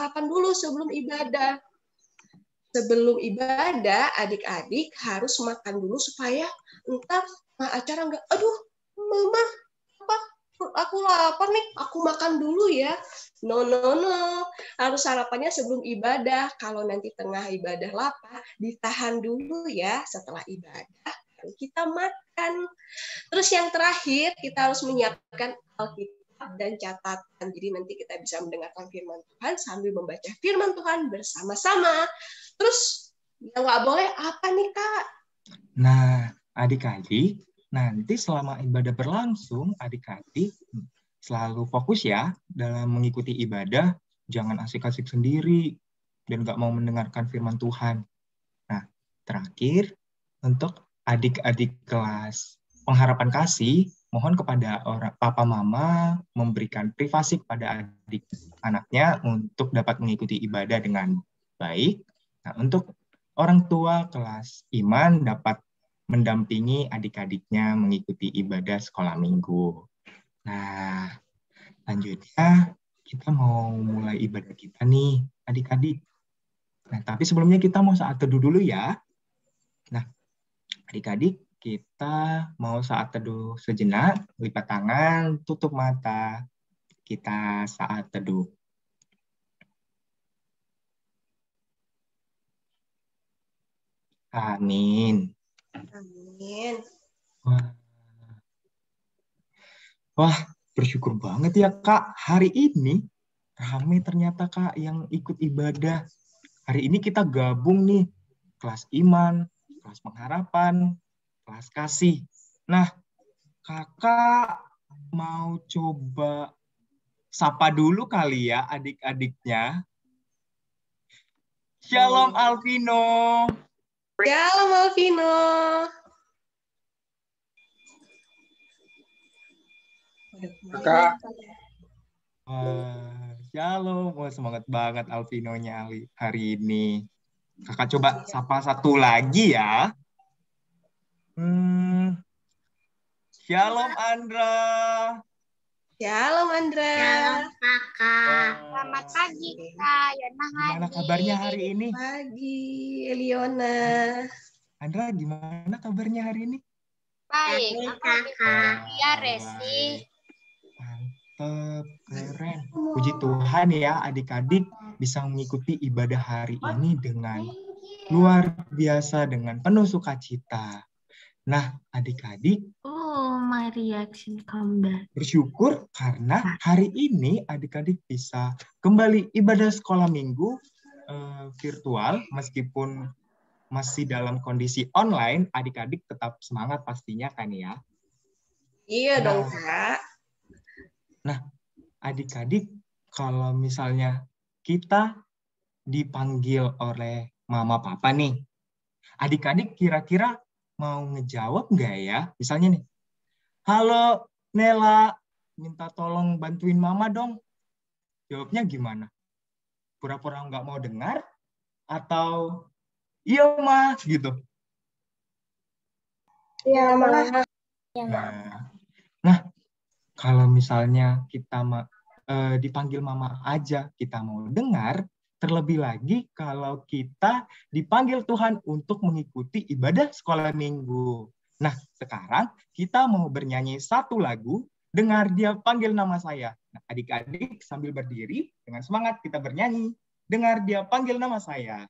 sarapan dulu sebelum ibadah. Sebelum ibadah, adik-adik harus makan dulu supaya entar acara nggak, aduh, mama, apa, aku lapar nih, aku makan dulu ya. No, no, no. Harus sarapannya sebelum ibadah. Kalau nanti tengah ibadah lapar, ditahan dulu ya. Setelah ibadah, baru kita makan. Terus yang terakhir, kita harus menyiapkan Alkitab dan catatan. Jadi nanti kita bisa mendengarkan firman Tuhan sambil membaca firman Tuhan bersama-sama. Terus yang nggak boleh apa nih, Kak? Nah, adik-adik, nanti selama ibadah berlangsung, adik-adik selalu fokus ya dalam mengikuti ibadah, jangan asik-asik sendiri dan nggak mau mendengarkan firman Tuhan. Nah, terakhir, untuk adik-adik kelas pengharapan kasih, mohon kepada orang papa mama memberikan privasi kepada adik anaknya untuk dapat mengikuti ibadah dengan baik. Nah, untuk orang tua kelas iman dapat mendampingi adik-adiknya mengikuti ibadah sekolah minggu. Nah, lanjutnya kita mau mulai ibadah kita nih, adik-adik. Nah, tapi sebelumnya kita mau saat teduh dulu ya. Nah, adik-adik, kita mau saat teduh sejenak, lipat tangan, tutup mata. Kita saat teduh. Amin. Amin. Wah, bersyukur banget ya Kak. Hari ini ramai ternyata Kak yang ikut ibadah. Hari ini kita gabung nih, kelas iman, kelas pengharapan, kelas kasih. Nah, Kakak mau coba sapa dulu kali ya adik-adiknya. Shalom Alvino. Shalom Alvino. Kakak. Shalom. Wah, semangat banget Alvinonya hari ini. Kakak coba sapa satu lagi ya. Shalom Andra. Shalom Andra. Shalom Kakak. Selamat pagi Kak. Gimana kabarnya hari ini? Pagi Eliona. Andra, gimana kabarnya hari ini? Baik, Kakak. Ya, Resi. Mantap, keren. Puji Tuhan ya adik-adik bisa mengikuti ibadah hari ini dengan luar biasa, dengan penuh sukacita. Nah, adik-adik, My reaction come back. Bersyukur karena hari ini adik-adik bisa kembali ibadah sekolah minggu virtual, meskipun masih dalam kondisi online, adik-adik tetap semangat pastinya kan ya? Iya dong, Kak. Nah, adik-adik kalau misalnya kita dipanggil oleh mama papa nih, adik-adik kira-kira mau ngejawab nggak ya? Misalnya nih, halo Nela, minta tolong bantuin mama dong. Jawabnya gimana? Pura-pura nggak mau dengar? Atau iya mas gitu? Iya mas. Nah, kalau misalnya kita dipanggil mama aja, kita mau dengar, terlebih lagi kalau kita dipanggil Tuhan untuk mengikuti ibadah sekolah minggu. Nah, sekarang kita mau bernyanyi satu lagu, Dengar Dia Panggil Nama Saya. Nah, adik-adik sambil berdiri, dengan semangat kita bernyanyi, Dengar Dia Panggil Nama Saya.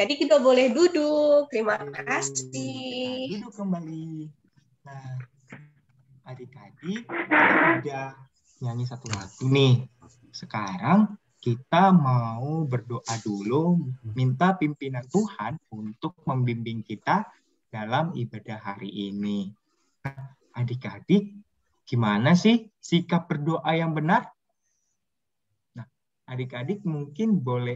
Adik-adik udah boleh duduk. Terima Kita kasih. duduk kembali. Nah, adik-adik kita udah nyanyi satu lagu nih. Sekarang kita mau berdoa dulu, minta pimpinan Tuhan untuk membimbing kita dalam ibadah hari ini. Adik-adik, gimana sih sikap berdoa yang benar? Nah, adik-adik mungkin boleh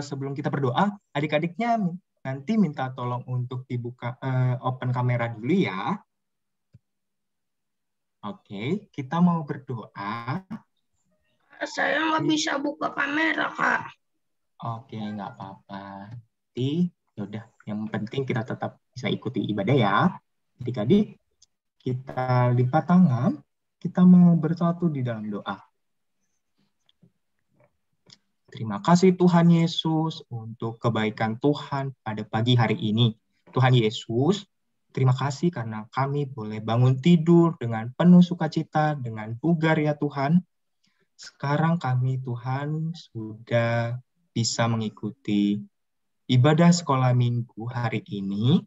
sebelum kita berdoa, adik-adiknya nanti minta tolong untuk dibuka open kamera dulu ya. Oke, kita mau berdoa. Saya nggak bisa buka kamera, Kak. Oke, nggak apa-apa. Nanti, yaudah. Yang penting kita tetap bisa ikuti ibadah ya. Adik-adik, kita lipat tangan. Kita mau bersatu di dalam doa. Terima kasih Tuhan Yesus untuk kebaikan Tuhan pada pagi hari ini. Tuhan Yesus, terima kasih karena kami boleh bangun tidur dengan penuh sukacita, dengan bugar ya Tuhan. Sekarang kami Tuhan sudah bisa mengikuti ibadah sekolah minggu hari ini.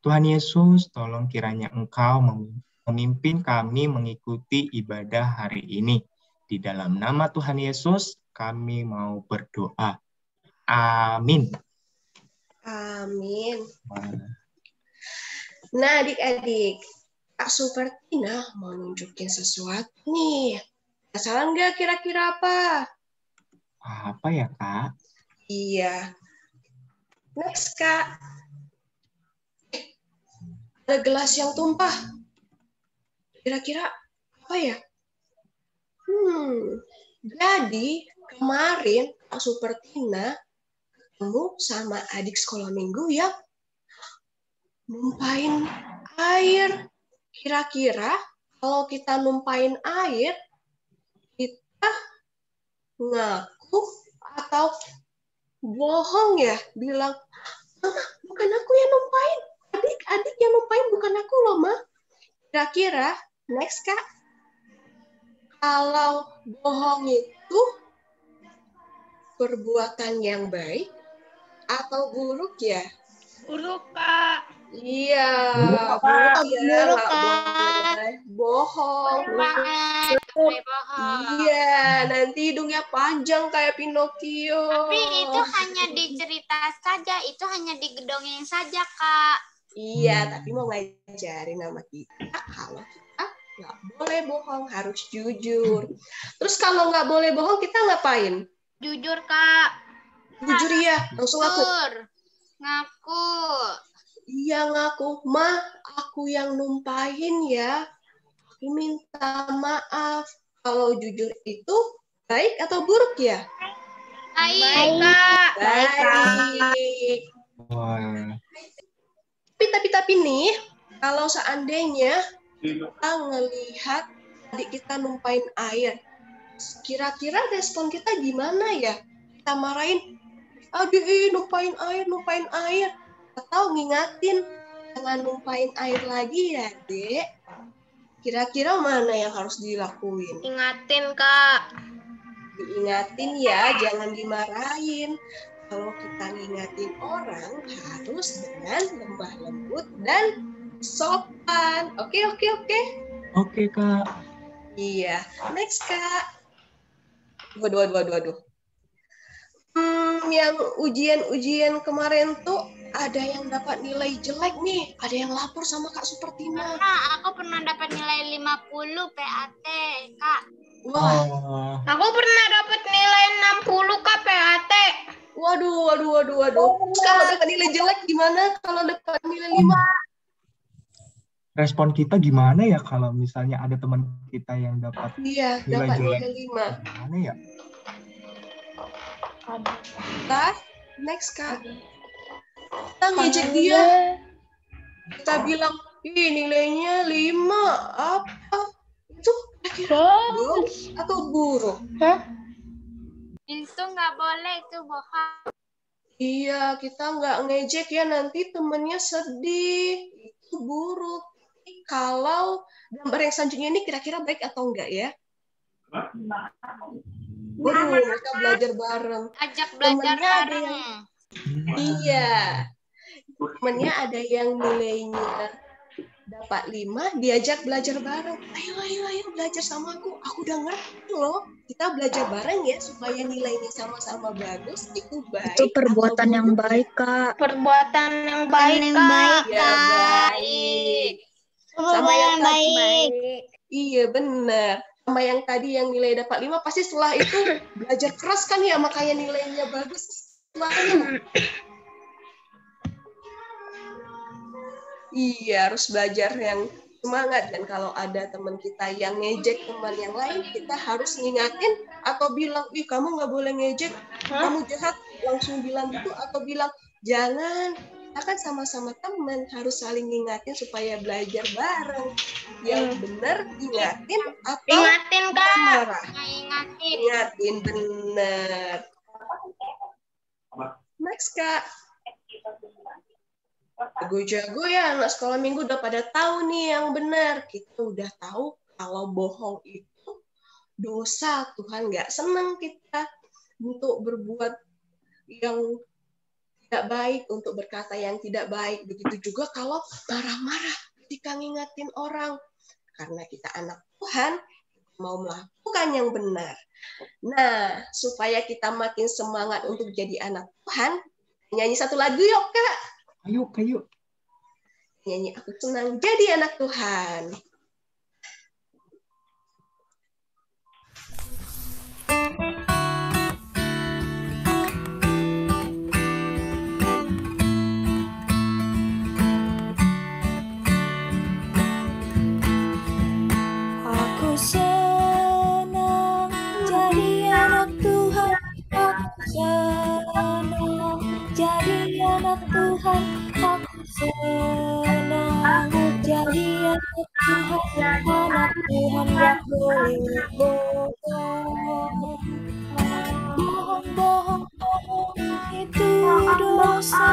Tuhan Yesus, tolong kiranya Engkau memimpin kami mengikuti ibadah hari ini. Di dalam nama Tuhan Yesus, kami mau berdoa. Amin. Amin. Nah, adik-adik, Kak Supertina mau nunjukin sesuatu nih. Penasaran nggak kira-kira apa? Apa ya, Kak? Iya. Next, Kak. Ada gelas yang tumpah. Kira-kira apa ya? Jadi kemarin Kak Supertina ketemu sama adik sekolah minggu yang numpain air. Kira-kira kalau kita numpain air, kita ngaku atau bohong ya? Bilang, Mama, bukan aku yang numpain. Adik yang numpain, bukan aku loh, Ma. Kira-kira, next, Kak. Kalau bohong itu perbuatan yang baik atau buruk ya? Buruk, Kak. Iya, Buruk, buruk ya, Buruk, nggak boleh bohong. Bohong. Iya, nanti hidungnya panjang kayak Pinocchio. Tapi itu hanya dicerita saja, itu hanya digedongeng saja, Kak. Iya, tapi mau ngajarin sama kita kalau kita nggak boleh bohong, harus jujur. Terus kalau nggak boleh bohong, kita ngapain? Jujur, Kak. Jujur ya, langsung ngaku. Jujur. Ngaku. Iya ngaku, Ma, aku yang numpahin ya. Aku minta maaf. Kalau jujur itu baik atau buruk ya? Baik, Kak. Baik. Wah. Tapi nih, kalau seandainya kita ngelihat adik kita numpain air, kira-kira respon kita gimana ya? Kita marahin, adik numpain air. Atau ngingatin, jangan numpain air lagi ya, Dek. Kira-kira mana yang harus dilakuin? Ingatin, Kak. Diingatin ya, jangan dimarahin. Kalau kita ngingatin orang, harus dengan lemah lembut dan sopan. Oke. Oke, Kak. Iya. Next, Kak. Waduh. Yang ujian kemarin tuh ada yang dapat nilai jelek nih. Ada yang lapor sama Kak Supertina. Karena aku pernah dapat nilai 50 PAT, Kak. Wah, Oh, Aku pernah dapat nilai 60, Kak, PAT. waduh. Terus kalau dapat nilai jelek gimana? Kalau dapat nilai 5? respon kita gimana ya kalau misalnya ada teman kita yang dapat Iya, nilai dapat jelek? nilai 5. Gimana ya? Kak, next, Kak. Kita ngejek dia. Kita bilang, ih nilainya 5. Apa? Itu kira-kira bagus atau buruk? Itu nggak boleh, itu bohong. Iya, kita nggak ngejek ya, nanti temennya sedih. Itu buruk. Kalau gambar yang selanjutnya ini kira-kira baik atau enggak ya? Waduh, mereka belajar bareng. Ajak belajar Temennya ada bareng. yang Iya. Temennya ada yang nilainya dapat 5, diajak belajar bareng. Ayo belajar sama aku udah ngerti loh. Kita belajar bareng ya supaya nilainya sama-sama bagus. Itu baik. Itu perbuatan yang baik, Kak. Perbuatan yang baik, Kak. Ya, baik. Sama yang baik. Iya, benar. Sama yang tadi yang nilai dapat 5, pasti setelah itu belajar keras kan ya, makanya nilainya bagus. Iya, harus belajar yang semangat. Dan kalau ada teman kita yang ngejek teman yang lain, kita harus ngingatin atau bilang, ih kamu nggak boleh ngejek, kamu jahat, langsung bilang gitu, atau bilang, jangan, kita kan sama-sama teman, harus saling ngingatin supaya belajar bareng. Yang benar, ingatin atau Ingatin, Kak. marah? Ingatin. Ingatin, benar. Next, Kak. Jago-jago ya, anak sekolah minggu udah pada tahu nih yang benar. Kita udah tahu kalau bohong itu dosa. Tuhan nggak senang kita untuk berbuat yang tidak baik, untuk berkata yang tidak baik. Begitu juga kalau marah-marah ketika ngingatin orang. Karena kita anak Tuhan, mau melakukan yang benar. Nah, supaya kita makin semangat untuk jadi anak Tuhan, nyanyi satu lagu yuk, Kak. Ayo. Nyanyi Aku Senang Jadi Anak Tuhan. Aku senang jadi anak Tuhan. Aku senang jadi anak Tuhan. Aku senang jadi anak Tuhan. Anak Tuhan gak boleh bohong. Bohong itu dosa.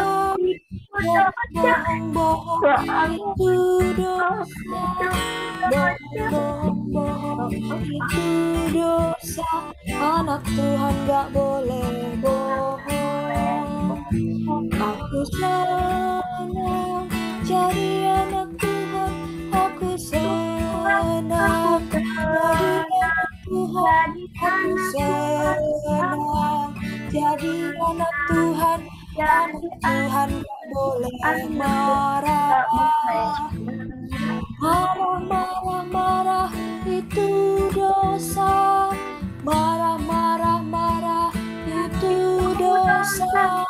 Bohong itu dosa. Bohong itu dosa. Anak Tuhan gak boleh bohong. Aku senang jadi anak Tuhan. Aku senang jadi anak Tuhan. Aku senang jadi anak Tuhan. Anak Tuhan gak boleh marah. Marah itu dosa. Marah itu dosa.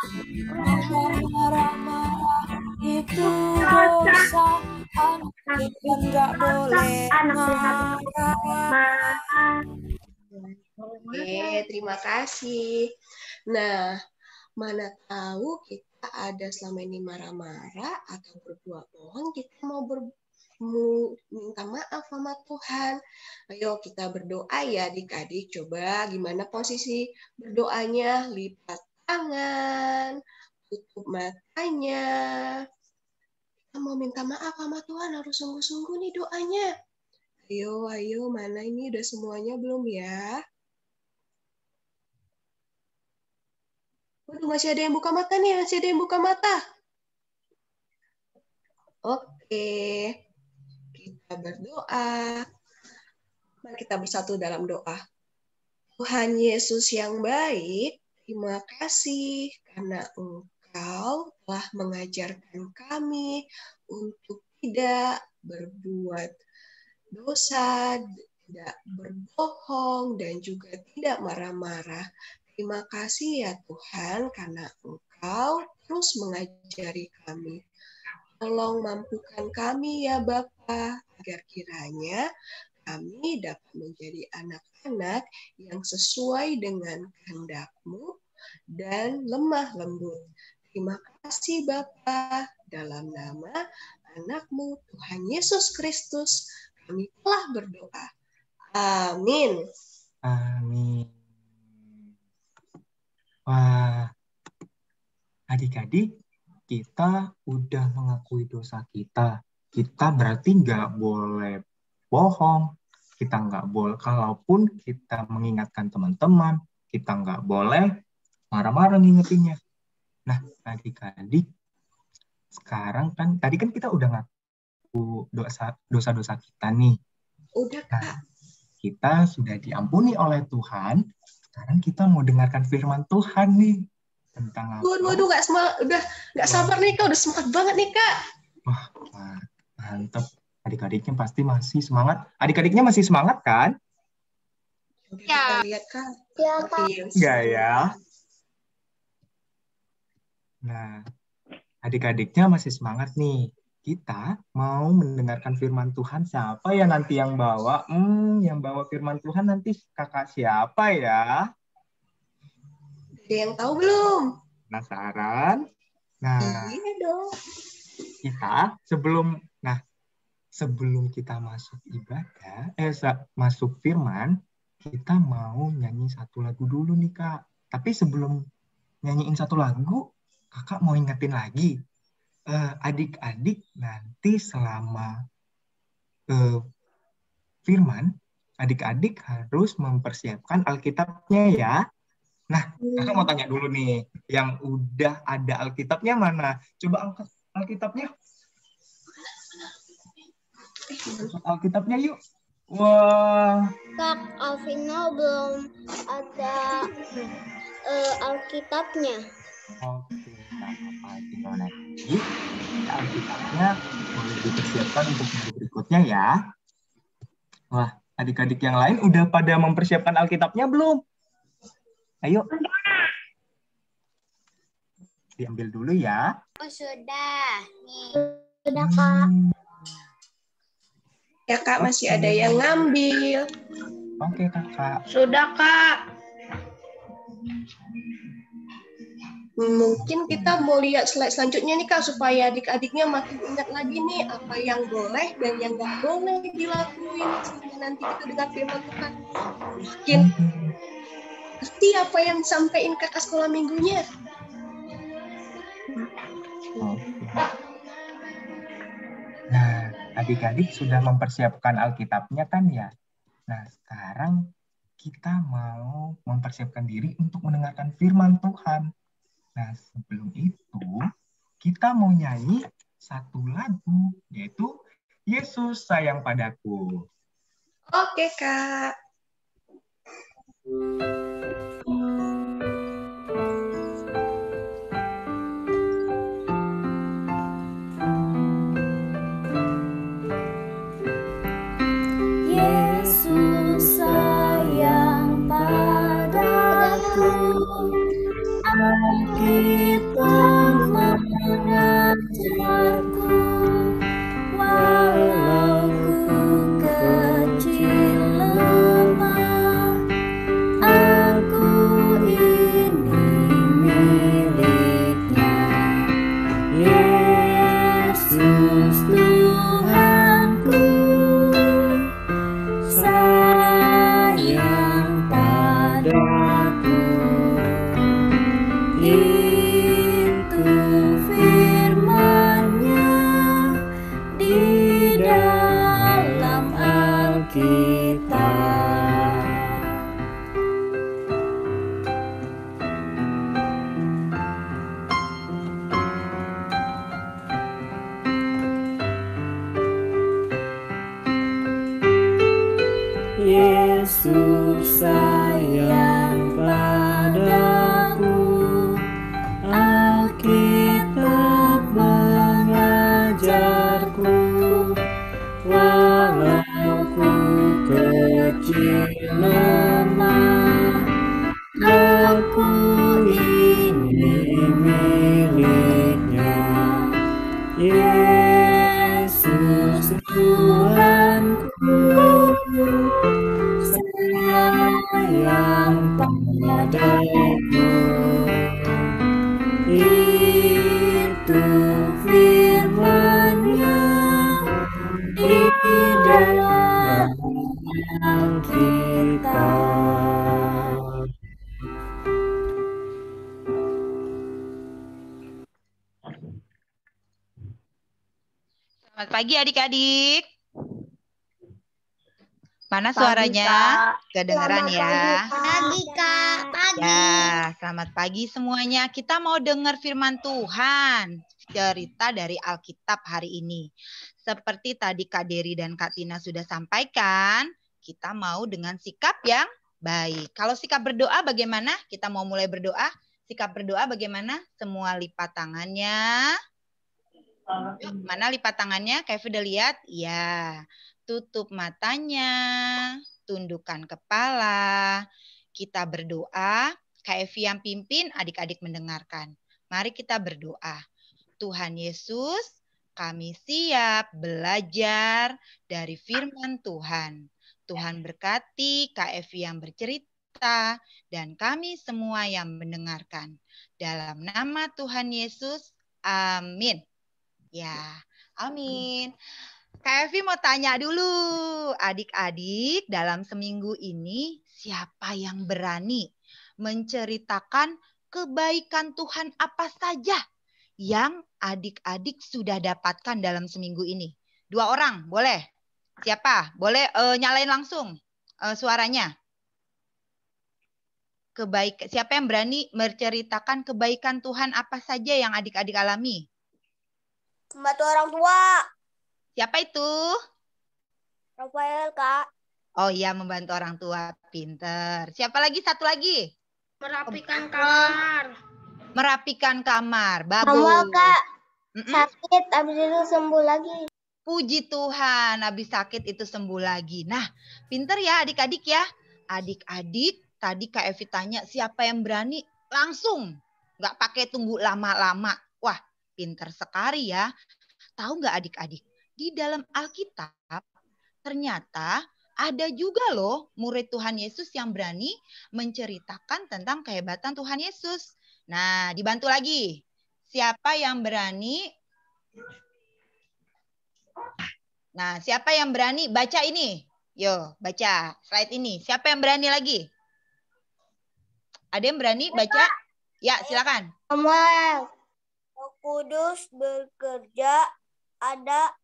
Marah itu dosa. Anak Tuhan gak boleh marah. Oke, terima kasih. Nah, mana tahu kita ada selama ini marah-marah atau berbuat bohong, kita mau minta maaf sama Tuhan. Ayo kita berdoa ya adik-adik. Coba gimana posisi berdoanya? Lipat tangan, tutup matanya. Kita mau minta maaf sama Tuhan, harus sungguh-sungguh nih doanya. Ayo, mana ini udah semuanya belum ya? Waduh, masih ada yang buka mata nih, masih ada yang buka mata. Oke, kita berdoa. Mari kita bersatu dalam doa. Tuhan Yesus yang baik, terima kasih karena Engkau telah mengajarkan kami untuk tidak berbuat dosa, tidak berbohong, dan juga tidak marah-marah. Terima kasih ya Tuhan, karena Engkau terus mengajari kami. Tolong mampukan kami ya Bapa, agar kiranya kami dapat menjadi anak-anak yang sesuai dengan kehendak-Mu dan lemah lembut. Terima kasih Bapa, dalam nama anak-Mu Tuhan Yesus Kristus, kami telah berdoa. Amin. Amin. Wah, adik-adik, kita udah mengakui dosa kita. Kita berarti nggak boleh bohong. Kita nggak boleh, kalaupun kita mengingatkan teman-teman, kita nggak boleh marah-marah ngingetinnya. Nah, adik-adik, sekarang kan tadi kan kita udah ngaku dosa-dosa kita nih. Udah, Nah, Kak. kita sudah diampuni oleh Tuhan. Sekarang kita mau dengarkan firman Tuhan nih. Tentang apa? Waduh, udah nggak sabar nih, Kak. Udah semangat banget nih, Kak. Wah, mantep. Adik-adiknya pasti masih semangat. Adik-adiknya masih semangat kan? Kita lihat, Kak. Ya, Kak. Enggak ya? Nah, adik-adiknya masih semangat nih. Kita mau mendengarkan firman Tuhan. Siapa ya nanti yang bawa? Yang bawa firman Tuhan nanti kakak siapa ya? Ada yang tahu belum? Penasaran? Nah, Iya dong. kita sebelum kita masuk ibadah, masuk firman, kita mau nyanyi satu lagu dulu nih, Kak. Tapi sebelum nyanyiin satu lagu, kakak mau ingetin lagi. Adik-adik nanti selama firman, adik-adik harus mempersiapkan Alkitabnya ya. Nah, kakak mau tanya dulu nih, yang udah ada Alkitabnya mana? Coba angkat Alkitabnya. Angkat Alkitabnya yuk. Wah. Kak, Alvino belum ada Alkitabnya. Oke, nggak apa-apa. Tinggal nanti Alkitabnya boleh dipersiapkan untuk minggu berikutnya ya. Wah, adik-adik yang lain udah pada mempersiapkan Alkitabnya belum? Ayo. Diambil dulu ya. Oh, sudah. Nih. Sudah, Kak. Ya, Kak, masih ada yang ngambil. Oke, kakak. Sudah, Kak. Mungkin kita mau lihat slide selanjutnya nih, Kak, supaya adik-adiknya makin ingat lagi nih apa yang boleh dan yang nggak boleh dilakuin sehingga nanti kita dengar firman Tuhan. Makin ngerti apa yang disampaikan kakak sekolah minggunya. Oke. Nah, adik-adik sudah mempersiapkan Alkitabnya kan ya? Nah, sekarang kita mau mempersiapkan diri untuk mendengarkan firman Tuhan. Nah, sebelum itu, kita mau nyanyi satu lagu, yaitu Yesus Sayang Padaku. Oke, Kak. Yesus sayang padaku, Alkitab mengajarku, walau ku kecil lemah, aku ini miliknya. Yesus Tuhanku, sayang padaku. Itu firman-Nya di dalam Alkitab. Yesus sayang padaku, Alkitab mengajarku, walau ku kecil lemah, aku ini miliknya. Yesus Tuhanku, sayang padaku. Itu firman-Nya di dalam Alkitab. Selamat pagi adik-adik. Mana suaranya? Kedengeran ya? Pagi, Kak. Pagi. Ya, selamat pagi semuanya. Kita mau dengar firman Tuhan. Cerita dari Alkitab hari ini. Seperti tadi Kak Dery dan Kak Tina sudah sampaikan, kita mau dengan sikap yang baik. Kalau sikap berdoa bagaimana? Kita mau mulai berdoa. Sikap berdoa bagaimana? Semua lipat tangannya. Yuk, mana lipat tangannya? Kayak udah lihat? Ya. Tutup matanya, tundukkan kepala. Kita berdoa. Kak Evi yang pimpin, adik-adik mendengarkan. Mari kita berdoa. Tuhan Yesus, kami siap belajar dari firman Tuhan. Tuhan berkati Kak Evi yang bercerita dan kami semua yang mendengarkan. Dalam nama Tuhan Yesus, amin. Ya, amin. Kak Evi mau tanya dulu, adik-adik dalam seminggu ini siapa yang berani menceritakan kebaikan Tuhan apa saja yang adik-adik sudah dapatkan dalam seminggu ini? 2 orang, boleh? Siapa? Boleh nyalain langsung suaranya. Siapa yang berani menceritakan kebaikan Tuhan apa saja yang adik-adik alami? Membantu orang tua. Siapa itu? Rafael, Kak. Oh iya, membantu orang tua. Pinter. Siapa lagi? Satu lagi. Merapikan kamar. Merapikan kamar. Bagus. Mama, Kak. Sakit, habis itu sembuh lagi. Puji Tuhan, habis sakit itu sembuh lagi. Nah, pinter ya adik-adik ya. Adik-adik, tadi Kak Evi tanya siapa yang berani? Langsung. Nggak pakai tunggu lama-lama. Wah, pinter sekali ya. Tahu nggak adik-adik? Di dalam Alkitab, ternyata ada juga loh murid Tuhan Yesus yang berani menceritakan tentang kehebatan Tuhan Yesus. Nah, dibantu lagi. Siapa yang berani? Nah, siapa yang berani baca ini? Yo, baca slide ini. Siapa yang berani lagi? Ada yang berani baca? Ya, silakan. Samuel. Roh Kudus bekerja, ada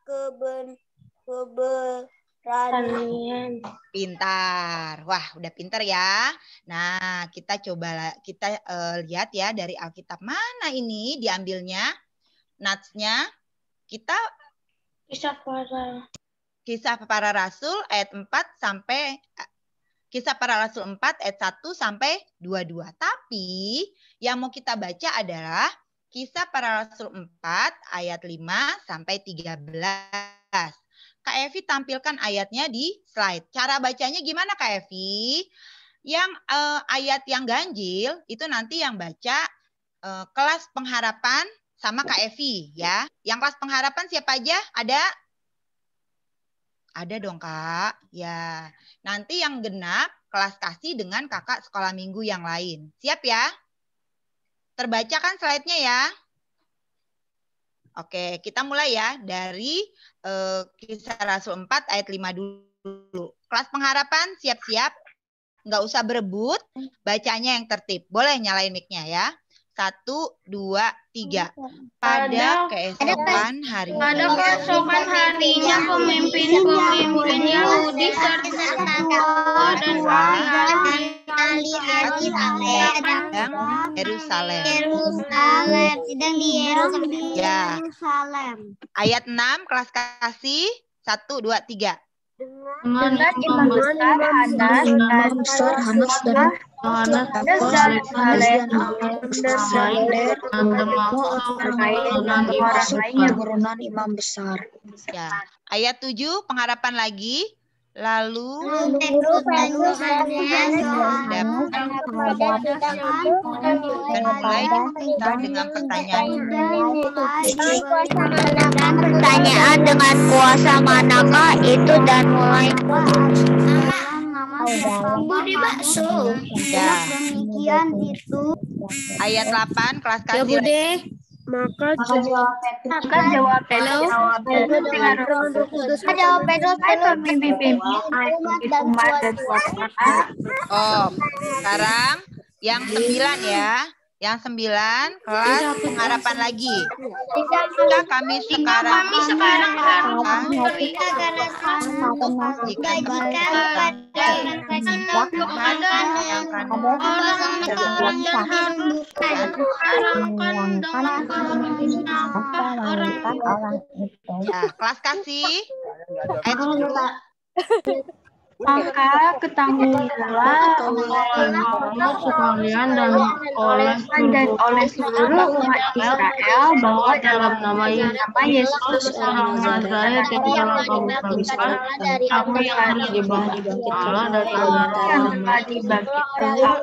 keberanian. Pintar. Wah, udah pintar ya. Nah, kita lihat ya dari Alkitab mana ini diambilnya. Natsnya. Kita Kisah Para Rasul ayat 4 sampai Kisah Para Rasul 4 ayat 1 sampai 22. Tapi yang mau kita baca adalah Kisah Para Rasul 4 ayat 5 sampai 13. Kak Evi tampilkan ayatnya di slide. Cara bacanya gimana Kak Evi? Yang ayat yang ganjil itu nanti yang baca kelas pengharapan sama Kak Evi ya. Yang kelas pengharapan siapa aja? Ada? Ada dong Kak. Ya. Nanti yang genap kelas kasih dengan kakak sekolah minggu yang lain. Siap ya? Terbaca kan slide-nya ya? Oke, kita mulai ya dari Kisah Rasul 4 ayat 5 dulu. Kelas pengharapan siap-siap. Nggak usah berebut, bacanya yang tertib. Boleh nyalain mic-nya ya. 1, 2, 3. Pada keesokan harinya. Pada keesokan harinya pemimpin-pemimpin Yahudi serta dan ahli-ahli sedang Yerusalem. Sedang di Yerusalem. Ya. Ayat 6 kelas kasih 1, 2, 3. Dengan imam besar Hanas dan turunan imam besar. Ya. Ayat 7 pengharapan lagi. Lalu dan mulai kita dengan pertanyaan dengan kuasa manakah itu dan mulai Budi bakso. Ya. Demikian itu. Ayat 8 kelas Ya kasih. Bude, maka jawab Pedro. Jawab Pedro. Oh, sekarang yang 9 ya. Yang 9, kelas pengharapan lagi. Jika kami sekarang ya, kelas kasih ayat 10. Maka ketahuilah oleh sekalian dan oleh seluruh umat Israel bahwa dalam nama Yesus orang Nazaret yang telah kamu salibkan, kamu yang telah dibangkitkan Allah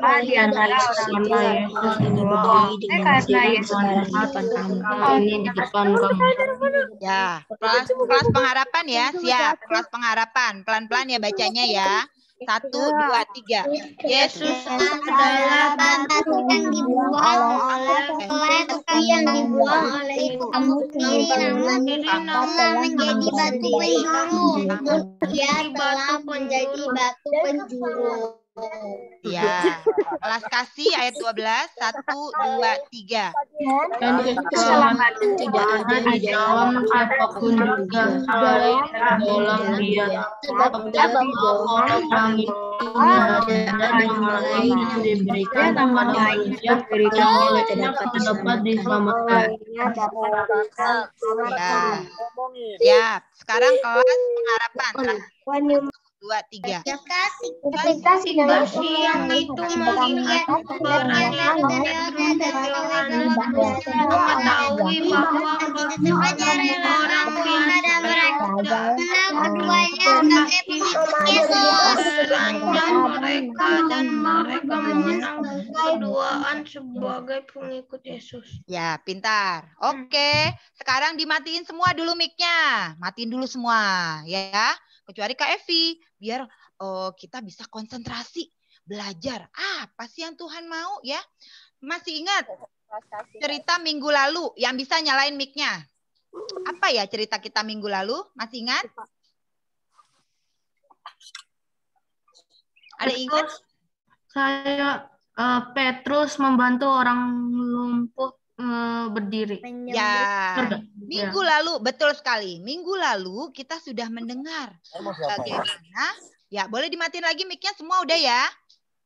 dari antara orang-orang Yesus karena Yesus ini di depan kamu. Ya, kelas pengharapan ya, siap. Kelas pengharapan, pelan-pelan ya bacanya ya. 1, 2, 3. Yesus adalah batu yang dibuang oleh yang dibuang oleh kamu sendiri telah menjadi batu penjuru. Dia telah menjadi batu penjuru. Ya, kelas kasih ayat 12, 1, 2, 3. Dan keselamatan tidak ada di dalam apapun juga selain dalam Dia. Sebab orang itu ada nama lain yang diberikan kepada manusia yang dapat diselamatkan. Ya, siap. Sekarang kelas pengharapan. 2, 3. Ketika situasi yang itu mengingat mengetahui bahwa orang pada mereka keduanya dan mereka mengenal keduaan sebagai pengikut Yesus. Ya, pintar. Oke, sekarang dimatiin semua dulu mic-nya. Matiin dulu semua, ya. Kecuali Kak Evi, biar kita bisa konsentrasi belajar. Apa sih yang Tuhan mau ya? Masih ingat cerita minggu lalu yang bisa nyalain mic-nya? Apa ya cerita kita minggu lalu? Masih ingat? Ada ingat? Saya Petrus membantu orang lumpuh berdiri. Ya, minggu lalu betul sekali. Minggu lalu kita sudah mendengar bagaimana. Ya, boleh dimatiin lagi mic-nya semua udah ya.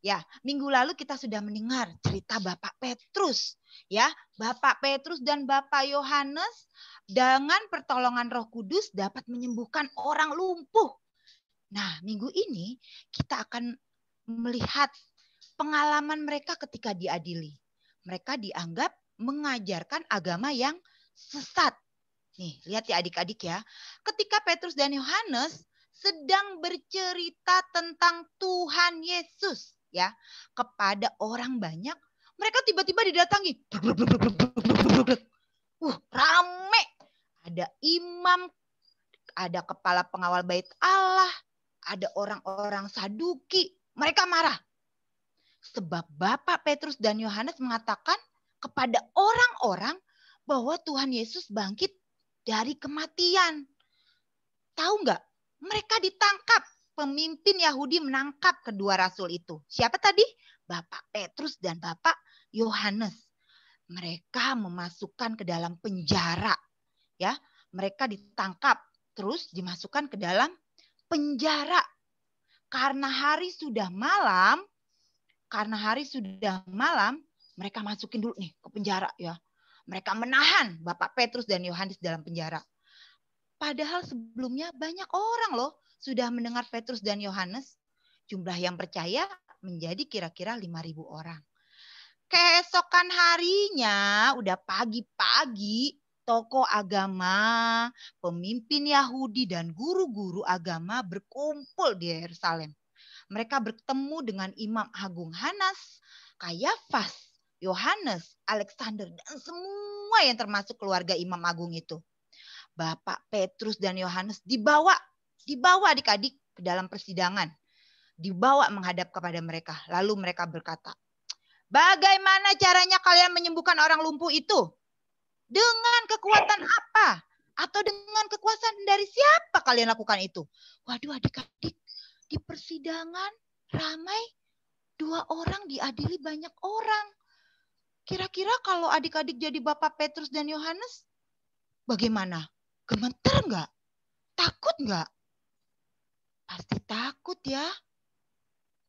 Ya, minggu lalu kita sudah mendengar cerita Bapak Petrus. Ya, Bapak Petrus dan Bapak Yohanes dengan pertolongan Roh Kudus dapat menyembuhkan orang lumpuh. Nah, minggu ini kita akan melihat pengalaman mereka ketika diadili. Mereka dianggap mengajarkan agama yang sesat. Nih, lihat ya adik-adik ya. Ketika Petrus dan Yohanes sedang bercerita tentang Tuhan Yesus ya kepada orang banyak, mereka tiba-tiba didatangi. Rame. Ada imam, ada kepala pengawal bait Allah, ada orang-orang Saduki. Mereka marah. Sebab Bapak Petrus dan Yohanes mengatakan kepada orang-orang bahwa Tuhan Yesus bangkit dari kematian. Tahu nggak? Mereka ditangkap. Pemimpin Yahudi menangkap kedua rasul itu. Siapa tadi? Bapak Petrus dan Bapak Yohanes. Mereka memasukkan ke dalam penjara. Ya, mereka ditangkap terus dimasukkan ke dalam penjara. Karena hari sudah malam, mereka masukin dulu nih ke penjara ya. Mereka menahan Bapak Petrus dan Yohanes dalam penjara. Padahal sebelumnya banyak orang loh sudah mendengar Petrus dan Yohanes. Jumlah yang percaya menjadi kira-kira 5.000 orang. Keesokan harinya udah pagi-pagi tokoh agama, pemimpin Yahudi dan guru-guru agama berkumpul di Yerusalem. Mereka bertemu dengan Imam Agung Hanas, Kayafas, Yohanes, Alexander, dan semua yang termasuk keluarga Imam Agung itu. Bapak Petrus dan Yohanes dibawa adik-adik ke dalam persidangan. Dibawa menghadap kepada mereka. Lalu mereka berkata, bagaimana caranya kalian menyembuhkan orang lumpuh itu? Dengan kekuatan apa? Atau dengan kekuasaan dari siapa kalian lakukan itu? Waduh adik-adik, di persidangan ramai, 2 orang diadili banyak orang. Kira-kira kalau adik-adik jadi Bapak Petrus dan Yohanes, bagaimana? Gemeter nggak? Takut nggak? Pasti takut ya.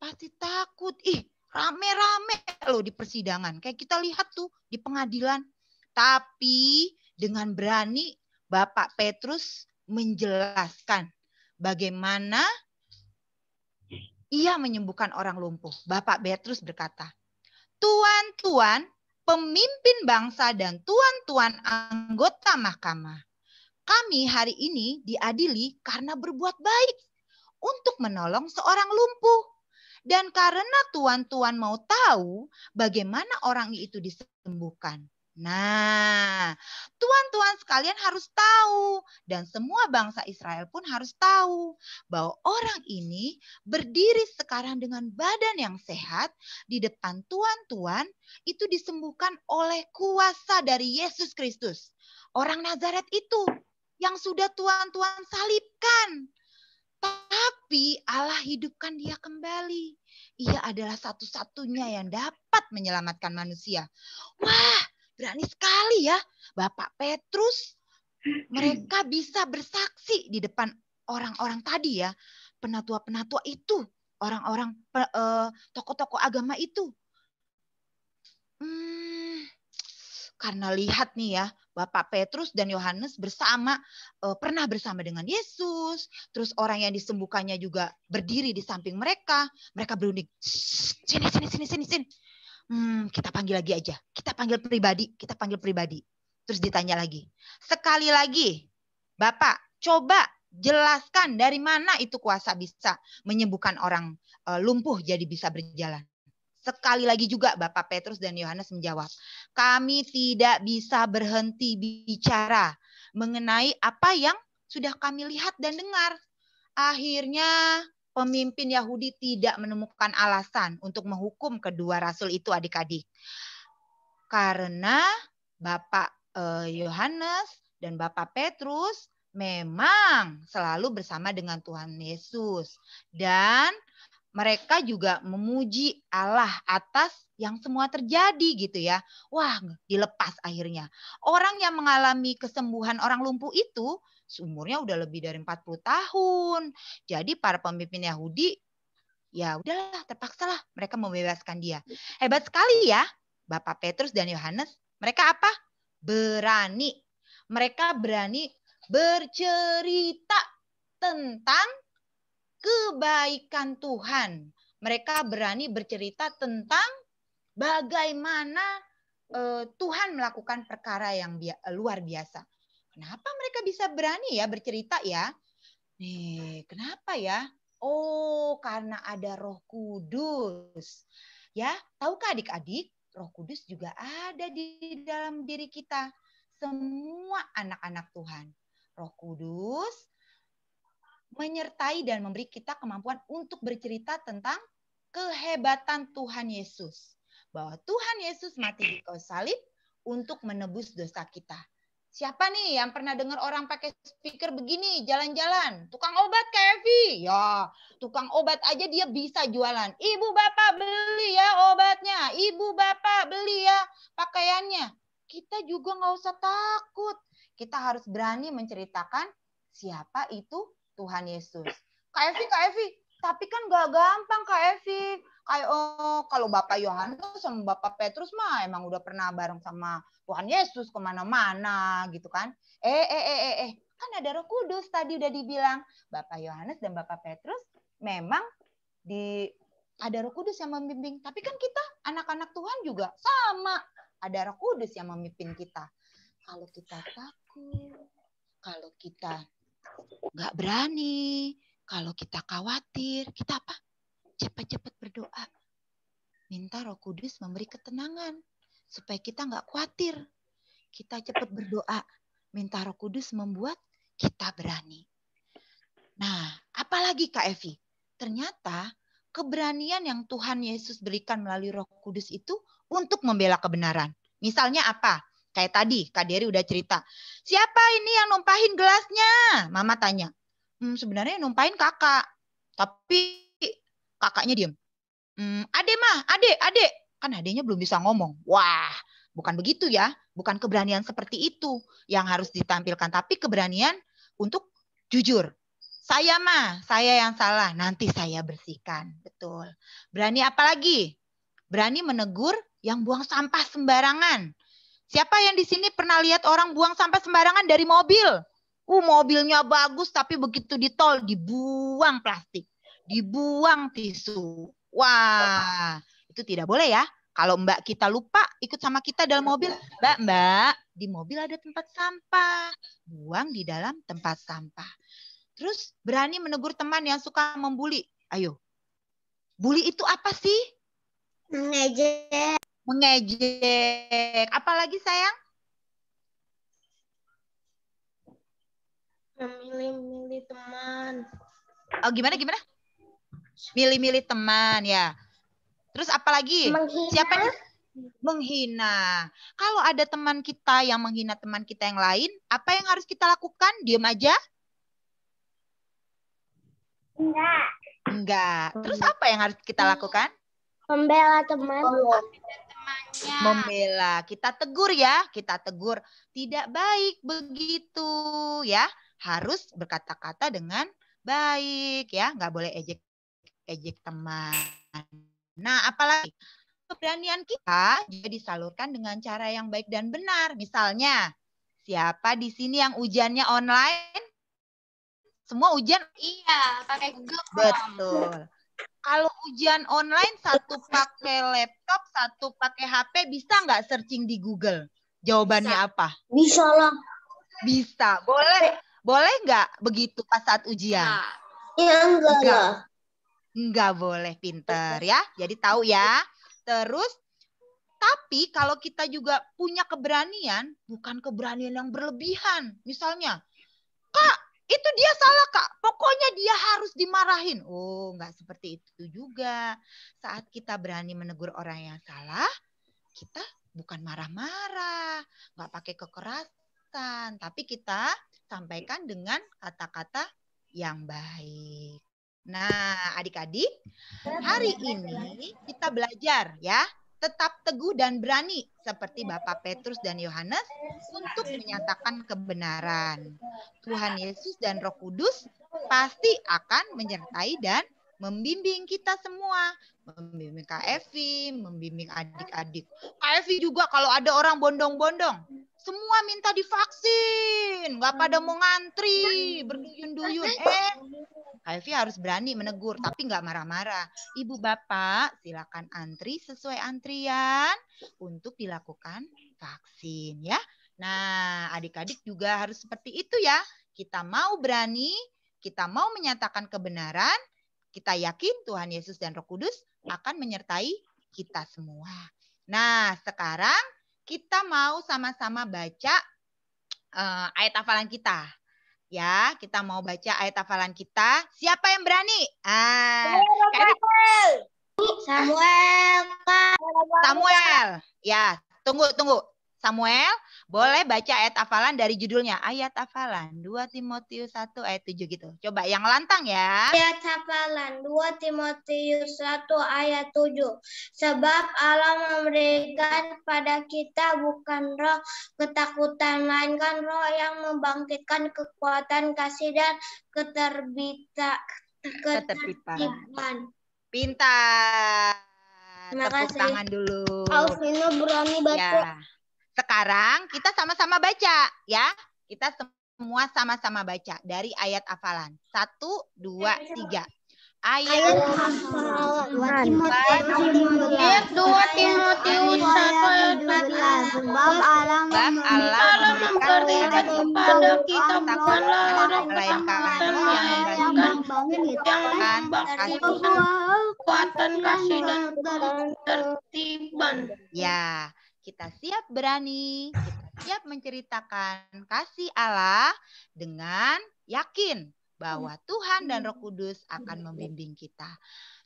Pasti takut. Ih, rame-rame loh di persidangan. Kayak kita lihat tuh di pengadilan. Tapi dengan berani Bapak Petrus menjelaskan bagaimana ia menyembuhkan orang lumpuh. Bapak Petrus berkata, "Tuan-tuan, pemimpin bangsa dan tuan-tuan anggota mahkamah, kami hari ini diadili karena berbuat baik untuk menolong seorang lumpuh. Dan karena tuan-tuan mau tahu bagaimana orang itu disembuhkan. Nah, tuan-tuan sekalian harus tahu dan semua bangsa Israel pun harus tahu bahwa orang ini berdiri sekarang dengan badan yang sehat di depan tuan-tuan itu disembuhkan oleh kuasa dari Yesus Kristus. Orang Nazaret itu yang sudah tuan-tuan salibkan. Tapi Allah hidupkan dia kembali. Ia adalah satu-satunya yang dapat menyelamatkan manusia." Wah, berani sekali ya Bapak Petrus. Mereka bisa bersaksi di depan orang-orang tadi ya. Penatua-penatua itu. Orang-orang tokoh-tokoh agama itu. Karena lihat nih ya, Bapak Petrus dan Yohanes pernah bersama dengan Yesus. Terus orang yang disembuhkannya juga berdiri di samping mereka. Mereka berunding, sini. Kita panggil lagi aja. Kita panggil pribadi. Terus ditanya lagi. Sekali lagi, Bapak, coba jelaskan dari mana itu kuasa bisa menyembuhkan orang lumpuh jadi bisa berjalan. Sekali lagi juga Bapak Petrus dan Yohanes menjawab, "Kami tidak bisa berhenti bicara mengenai apa yang sudah kami lihat dan dengar." Akhirnya pemimpin Yahudi tidak menemukan alasan untuk menghukum kedua rasul itu adik-adik. Karena Bapak Yohanes dan Bapak Petrus memang selalu bersama dengan Tuhan Yesus. Dan mereka juga memuji Allah atas yang semua terjadi gitu ya. Wah, dilepas akhirnya. Orang yang mengalami kesembuhan orang lumpuh itu umurnya udah lebih dari 40 tahun. Jadi para pemimpin Yahudi ya udahlah, terpaksalah mereka membebaskan dia. Hebat sekali ya Bapak Petrus dan Yohanes. Mereka apa? Berani. Mereka berani bercerita tentang kebaikan Tuhan. Mereka berani bercerita tentang bagaimana Tuhan melakukan perkara yang luar biasa. Kenapa mereka bisa berani ya bercerita ya? Kenapa ya? Oh, karena ada Roh Kudus. Ya, tahukah adik-adik? Roh Kudus juga ada di dalam diri kita. Semua anak-anak Tuhan. Roh Kudus menyertai dan memberi kita kemampuan untuk bercerita tentang kehebatan Tuhan Yesus. Bahwa Tuhan Yesus mati di kayu salib untuk menebus dosa kita. Siapa nih yang pernah dengar orang pakai speaker begini jalan-jalan? Tukang obat kayak Evi. Ya, tukang obat aja dia bisa jualan. "Ibu bapak beli ya obatnya. Ibu bapak beli ya pakaiannya." Kita juga nggak usah takut. Kita harus berani menceritakan siapa itu Tuhan Yesus. Kak Evi, tapi kan gak gampang Kak Evi. Kalau Bapak Yohanes sama Bapak Petrus mah emang udah pernah bareng sama Tuhan Yesus kemana-mana gitu kan. Kan ada Roh Kudus tadi udah dibilang. Bapak Yohanes dan Bapak Petrus memang ada Roh Kudus yang membimbing. Tapi kan kita anak-anak Tuhan juga sama. Ada Roh Kudus yang memimpin kita. Kalau kita takut, kalau kita nggak berani, kalau kita khawatir, kita apa? Cepat-cepat berdoa. Minta Roh Kudus memberi ketenangan supaya kita nggak khawatir. Kita cepat berdoa, minta Roh Kudus membuat kita berani. Nah, apalagi Kak Evi? Ternyata keberanian yang Tuhan Yesus berikan melalui Roh Kudus itu untuk membela kebenaran. Misalnya apa? Kayak tadi, Kak Dery udah cerita. Siapa ini yang numpahin gelasnya? Mama tanya. Sebenarnya yang numpahin kakak. Tapi kakaknya diem. Adek. Kan adiknya belum bisa ngomong. Wah, bukan begitu ya. Bukan keberanian seperti itu yang harus ditampilkan. Tapi keberanian untuk jujur. Saya yang salah. Nanti saya bersihkan. Betul. Berani apa lagi? Berani menegur yang buang sampah sembarangan. Siapa yang di sini pernah lihat orang buang sampah sembarangan dari mobil? Mobilnya bagus tapi begitu di tol dibuang plastik, dibuang tisu. Wah, itu tidak boleh ya. Kalau Mbak kita lupa ikut sama kita dalam mobil, Mbak, di mobil ada tempat sampah. Buang di dalam tempat sampah. Terus berani menegur teman yang suka membuli. Ayo. Bully itu apa sih? Mengejek. Mengejek. Apalagi sayang? Memilih-milih teman. Oh, gimana? Milih-milih teman ya. Terus apalagi? Menghina. Siapa nih? Menghina. Kalau ada teman kita yang menghina teman kita yang lain, apa yang harus kita lakukan? Diam aja? Enggak. Terus apa yang harus kita lakukan? Membela teman. Membela. Kita tegur ya. Kita tegur. Tidak baik begitu ya. Harus berkata-kata dengan baik ya. Nggak boleh ejek teman. Nah, apalagi keberanian kita juga disalurkan dengan cara yang baik dan benar. Misalnya, siapa di sini yang ujiannya online? Semua ujian? Iya, pakai Google. Betul. Kalau ujian online, satu pakai laptop, satu pakai HP, bisa nggak searching di Google? Jawabannya apa? Bisa lah. Bisa. Boleh nggak begitu pas saat ujian? Ya enggak lah. Enggak boleh, pinter ya. Jadi tahu ya. Terus, tapi kalau kita juga punya keberanian, bukan keberanian yang berlebihan. Misalnya, Kak, itu dia salah, Kak. Pokoknya dia harus dimarahin. Oh, enggak seperti itu juga. Saat kita berani menegur orang yang salah, kita bukan marah-marah, enggak pakai kekerasan, tapi kita sampaikan dengan kata-kata yang baik. Nah, adik-adik, hari ini kita belajar ya, tetap teguh dan berani seperti Bapak Petrus dan Yohanes untuk menyatakan kebenaran. Tuhan Yesus dan Roh Kudus pasti akan menyertai dan membimbing kita semua. Membimbing Kak Evi, membimbing adik-adik. Kak Evi juga kalau ada orang bondong-bondong, semua minta divaksin. Nggak pada mau ngantri, berduyun-duyun. Kak Evi harus berani menegur, tapi nggak marah-marah. Ibu bapak silakan antri sesuai antrian untuk dilakukan vaksin ya. Nah, adik-adik juga harus seperti itu ya. Kita mau berani, kita mau menyatakan kebenaran, kita yakin Tuhan Yesus dan Roh Kudus akan menyertai kita semua. Nah, sekarang kita mau sama-sama baca ayat hafalan kita. Ya, kita mau baca ayat hafalan kita. Siapa yang berani? Samuel. Ya, tunggu. Samuel, boleh baca ayat hafalan dari judulnya. Ayat hafalan 2 Timotius 1 ayat 7 gitu. Coba yang lantang ya. Ayat hafalan 2 Timotius 1 ayat 7. Sebab Allah memberikan pada kita bukan roh ketakutan, melainkan roh yang membangkitkan kekuatan, kasih dan ketertiban. Pintar. Terima Tepuk kasih. tangan dulu. Alvino berani baca. Ya. Sekarang kita sama-sama baca ya. Kita semua sama-sama baca dari ayat hafalan. 1, 2, 3. Ayat hafalan 2 Timotius 1 ayat 12. Sebab Allah memberikan kepada kita bukanlah melainkan yang membangkitkan kekuatan, kasih dan ketertiban. Ya, kita siap berani, kita siap menceritakan kasih Allah dengan yakin bahwa Tuhan dan Roh Kudus akan membimbing kita.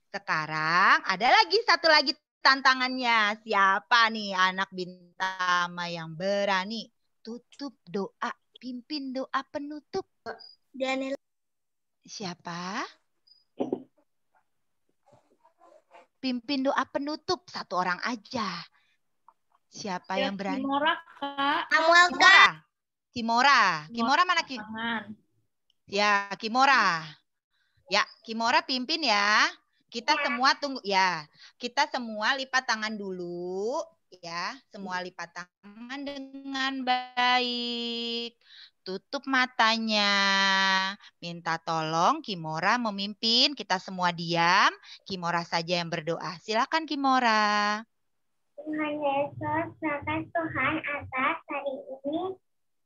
Sekarang ada satu lagi tantangannya. Siapa nih anak Bintama yang berani? Tutup doa, pimpin doa penutup. Siapa? pimpin doa penutup satu orang aja. Siapa yang berani? Kimora, Kak. Samuel, Kak. Kimora mana Ya, Kimora. Ya, Kimora pimpin ya. Kita semua tunggu ya. Kita semua lipat tangan dulu ya. Semua lipat tangan dengan baik. Tutup matanya. Minta tolong Kimora memimpin. Kita semua diam. Kimora saja yang berdoa. Silakan Kimora. Tuhan Yesus, makasih Tuhan atas hari ini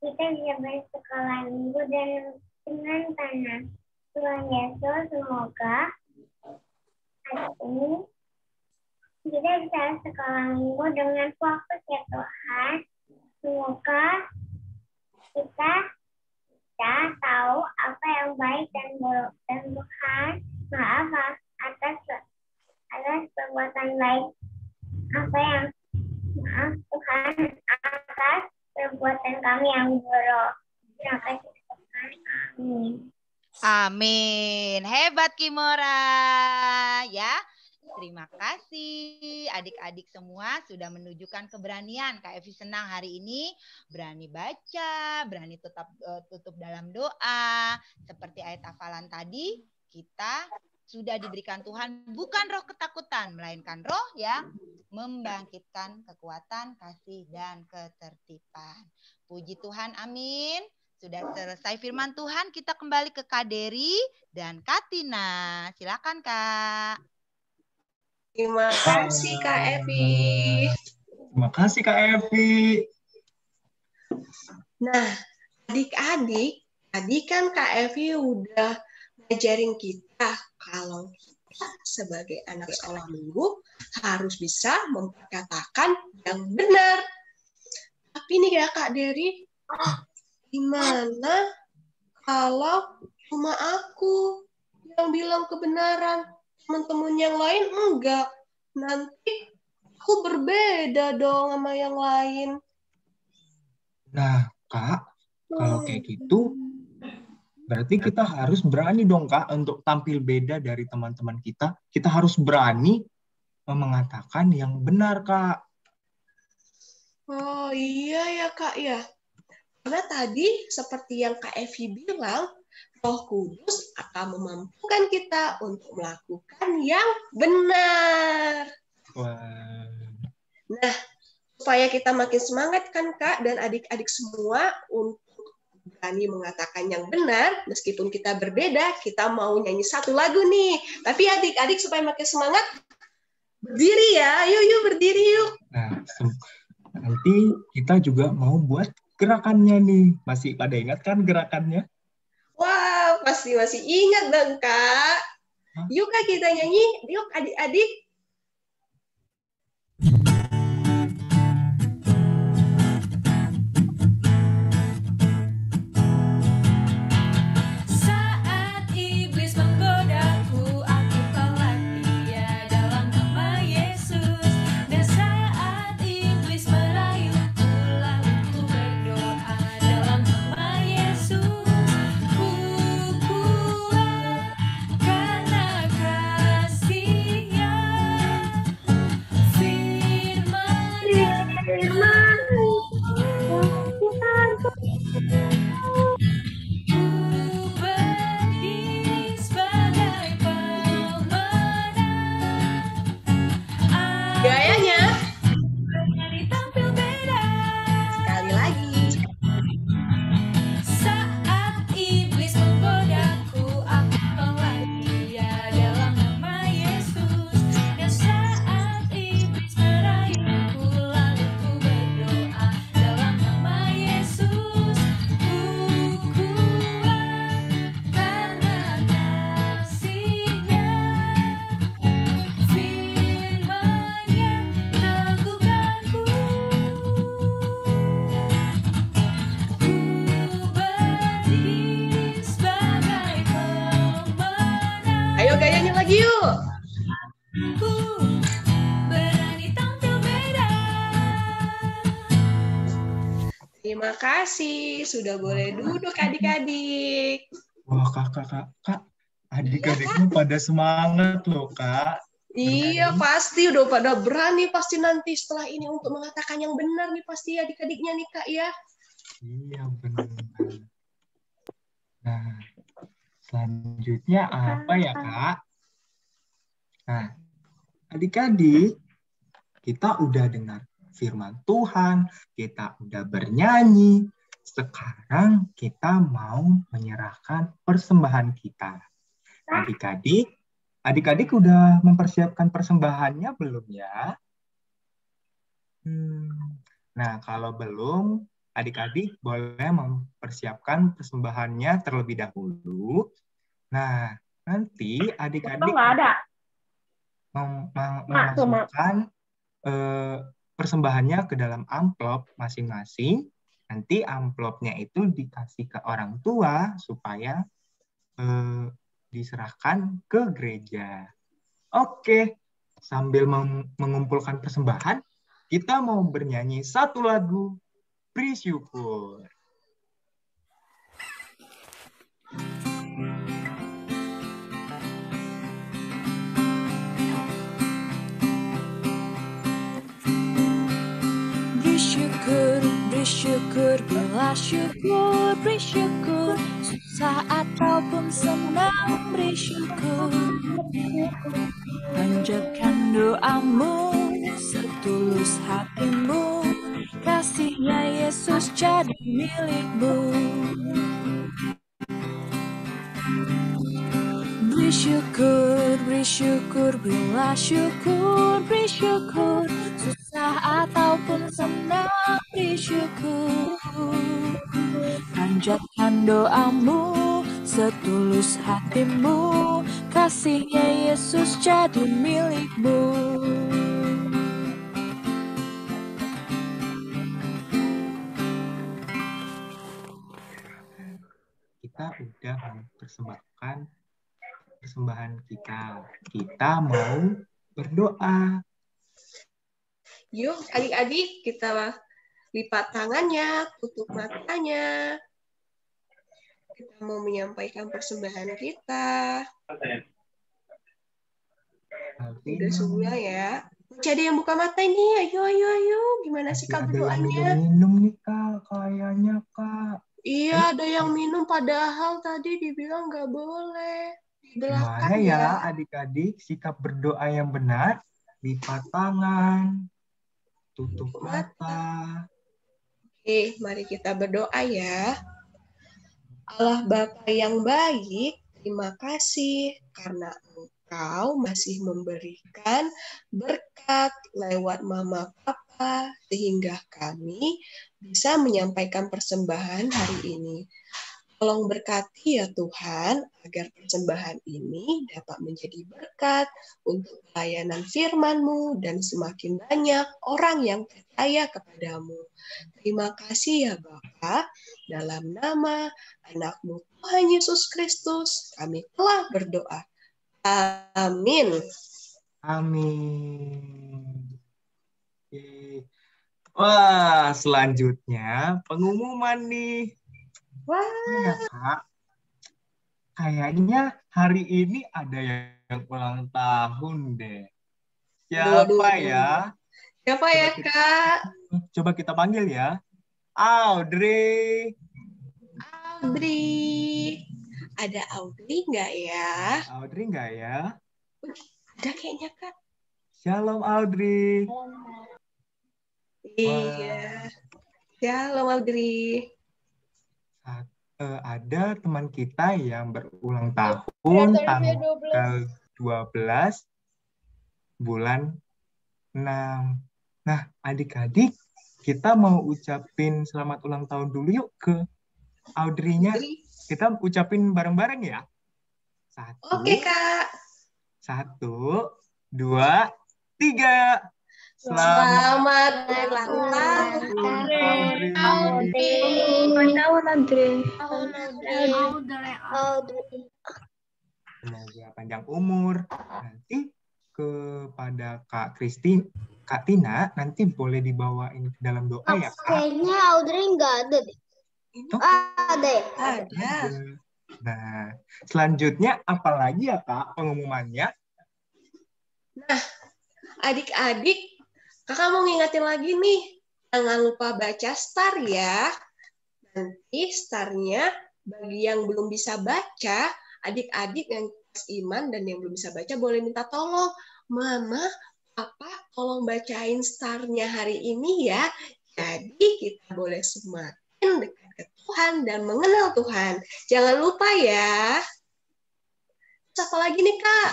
kita bisa bersekolah minggu dan dengan tenang. Tuhan Yesus, semoga hari ini kita bisa sekolah minggu dengan fokus ya Tuhan. Semoga kita tahu apa yang baik dan buruk. Dan Tuhan, maaf atas perbuatan baik. Maaf Tuhan atas perbuatan kami yang buruk. Terima kasih Tuhan. Amin. Amin. Hebat Kimora. Ya. Terima kasih adik-adik semua sudah menunjukkan keberanian. Kak Evi senang hari ini berani baca, berani tetap tutup dalam doa. Seperti ayat hafalan tadi, kita sudah diberikan Tuhan bukan roh ketakutan, melainkan roh yang membangkitkan kekuatan, kasih, dan ketertiban. Puji Tuhan, amin. Sudah selesai firman Tuhan, kita kembali ke Kak Dery dan Kak Tina. Silakan Kak. Terima kasih Kak Evi. Terima kasih Kak Evi. Nah, adik-adik, tadi kan Kak Evi udah ngajarin kita kalau kita sebagai anak sekolah minggu harus bisa memperkatakan yang benar. Tapi nih ya Kak Dery, gimana kalau cuma aku yang bilang kebenaran, teman-teman yang lain enggak? Nanti aku berbeda dong sama yang lain. Nah, Kak, kalau kayak gitu, berarti kita harus berani dong, Kak, untuk tampil beda dari teman-teman kita. Kita harus berani mengatakan yang benar, Kak. Oh iya ya, Kak, ya. Karena tadi seperti yang Kak Evi bilang, Roh Kudus akan memampukan kita untuk melakukan yang benar. Wah. Nah, supaya kita makin semangat kan, Kak, dan adik-adik semua untuk berani mengatakan yang benar, meskipun kita berbeda, kita mau nyanyi satu lagu nih. Tapi adik-adik supaya makin semangat, berdiri ya, yuk berdiri yuk. Nah, nanti kita juga mau buat gerakannya nih. Masih pada ingat kan gerakannya? Wow, pasti masih ingat dong, Kak. Yuk, Kak, kita nyanyi. Yuk, adik-adik. Terima kasih, sudah boleh duduk adik-adik. Wah, Kak, adik-adikmu pada semangat loh, Kak. Iya, Berani? pasti udah pada berani pasti nanti setelah ini untuk mengatakan yang benar nih pasti adik-adiknya nih Kak ya. Iya, benar. Nah, selanjutnya apa ya, Kak? Nah, adik-adik, kita udah dengar firman Tuhan, kita udah bernyanyi. Sekarang kita mau menyerahkan persembahan kita. Adik-adik udah mempersiapkan persembahannya belum ya? Nah, kalau belum, adik-adik boleh mempersiapkan persembahannya terlebih dahulu. Nah, nanti adik-adik memasukkan persembahannya ke dalam amplop masing-masing. Nanti amplopnya itu dikasih ke orang tua supaya diserahkan ke gereja. Oke, sambil mengumpulkan persembahan, kita mau bernyanyi satu lagu, Beri Syukur. Beri syukur, bila syukur, beri syukur, susah ataupun senang, beri syukur. Panjatkan doamu, setulus hatimu, kasihnya Yesus jadi milikmu. Beri syukur, bila syukur, beri syukur, susah ataupun senang, beri syukur. Panjatkan doamu, setulus hatimu, kasihnya Yesus jadi milikmu. Kita udah mempersembahkan persembahan kita. Kita mau berdoa. Yuk adik-adik kita lipat tangannya, tutup matanya. Kita mau menyampaikan persembahan kita. Udah semua ya. Masih ada yang buka mata ini. Ayo. Gimana sih Kak berdoanya? Ada yang minum nih Kak, kayaknya Kak. Iya, ada yang minum padahal tadi dibilang nggak boleh. Gimana ya adik-adik sikap berdoa yang benar? Lipat tangan, tutup mata. Oke, mari kita berdoa ya. Allah Bapa yang baik, terima kasih karena Engkau masih memberikan berkat lewat Mama Papa sehingga kami bisa menyampaikan persembahan hari ini. Tolong berkati ya Tuhan, agar persembahan ini dapat menjadi berkat untuk pelayanan firman-Mu dan semakin banyak orang yang percaya kepadamu. Terima kasih ya Bapa, dalam nama anak-Mu Tuhan Yesus Kristus, kami telah berdoa. Amin. Amin. Wah, selanjutnya pengumuman nih. Wah. Ya, Kak. Kayaknya hari ini ada yang ulang tahun deh. Siapa ya? Siapa ya, Kak? Coba kita panggil ya. Audrey. Ada Audrey nggak ya? Audrey nggak ya? Ada kayaknya, Kak. Shalom, Audrey. Iya. Shalom, Audrey. Ada teman kita yang berulang tahun tanggal 12 bulan 6. Nah, adik-adik, kita mau ucapin selamat ulang tahun dulu yuk ke Audrey-nya. Kita ucapin bareng-bareng ya. Oke, Kak. 1, 2, 3. Selamat ulang tahun, Semoga panjang umur. Nanti kepada Kak Tina, nanti boleh dibawain ke dalam doa ya, Kak. Kayaknya Audrey nggak ada deh. Ada. Nah, selanjutnya apa lagi ya, Kak, pengumumannya? Nah, adik-adik, kakak mau ngingetin lagi nih, jangan lupa baca star ya. Nanti starnya bagi yang belum bisa baca, adik-adik yang iman dan yang belum bisa baca boleh minta tolong. Mama, Papa, tolong bacain starnya hari ini ya. Jadi kita boleh semakin dekat ke Tuhan dan mengenal Tuhan. Jangan lupa ya. Apa lagi nih, Kak?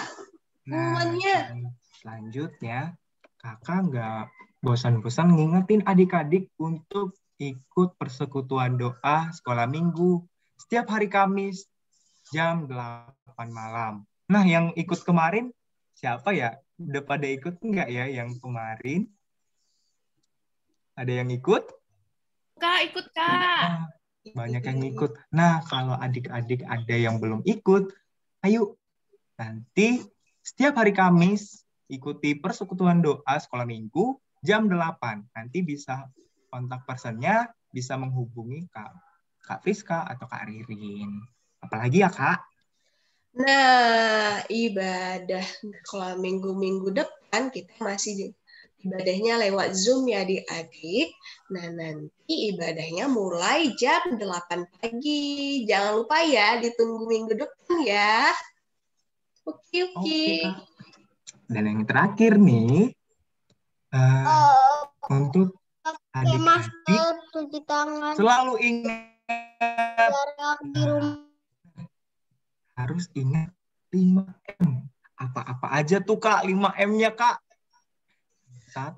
Selanjutnya, kakak nggak bosan-bosan ngingetin adik-adik untuk ikut persekutuan doa sekolah minggu setiap hari Kamis jam 8 malam. Nah, yang ikut kemarin siapa ya? Udah pada ikut nggak ya yang kemarin? Ada yang ikut? Kak, ikut Kak. Nah, banyak yang ikut. Nah, kalau adik-adik ada yang belum ikut, ayo nanti setiap hari Kamis ikuti persekutuan doa sekolah minggu jam 8. Nanti bisa kontak personnya, bisa menghubungi Kak Friska atau Kak Ririn. Apalagi ya, Kak? Nah, ibadah sekolah minggu-minggu depan kita masih ibadahnya lewat Zoom ya adik-adik. Nah, nanti ibadahnya mulai jam 8 pagi. Jangan lupa ya, ditunggu minggu depan ya. Oke. Kak. Dan yang terakhir nih, untuk adik-adik cuci tangan, selalu ingat di rumah. Harus ingat 5M. Apa-apa aja tuh, Kak, 5M-nya, Kak?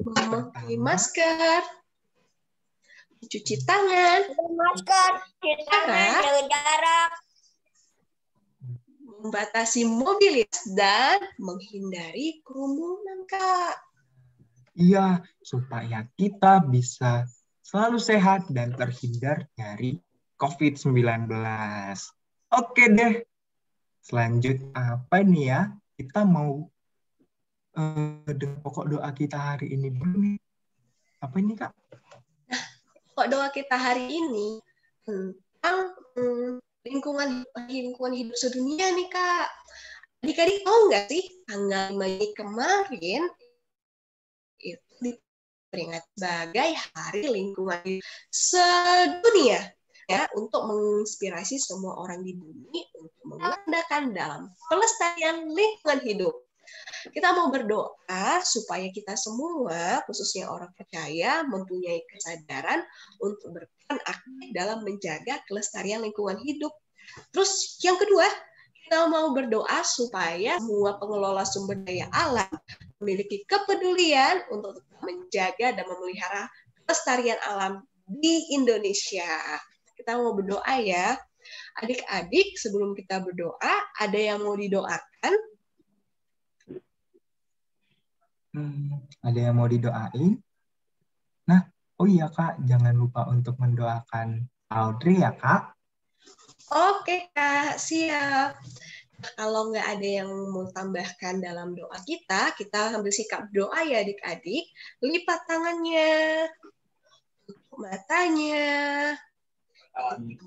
Memakai masker, cuci tangan, jaga jarak, membatasi mobilitas, dan menghindari kerumunan, Kak. Iya, supaya kita bisa selalu sehat dan terhindar dari COVID-19. Oke deh. Selanjutnya apa nih ya? Kita mau dengan pokok doa kita hari ini dulu nih. Apa ini, Kak? Nah, pokok doa kita hari ini tentang lingkungan hidup sedunia nih, Kak. Adik-adik tahu nggak sih tanggal 5 Mei kemarin itu diperingati sebagai Hari Lingkungan Hidup Sedunia ya, untuk menginspirasi semua orang di bumi untuk mengadakan dalam pelestarian lingkungan hidup. Kita mau berdoa supaya kita semua, khususnya orang percaya, mempunyai kesadaran untuk berperan aktif dalam menjaga kelestarian lingkungan hidup. Terus yang kedua, kita mau berdoa supaya semua pengelola sumber daya alam memiliki kepedulian untuk menjaga dan memelihara kelestarian alam di Indonesia. Kita mau berdoa ya. Adik-adik, sebelum kita berdoa, ada yang mau didoakan? Ada yang mau didoain? Nah, oh iya, Kak, jangan lupa untuk mendoakan Audrey ya, Kak. Oke, Kak, siap. Kalau nggak ada yang mau tambahkan dalam doa kita ambil sikap doa ya adik-adik. Lipat tangannya, tutup matanya,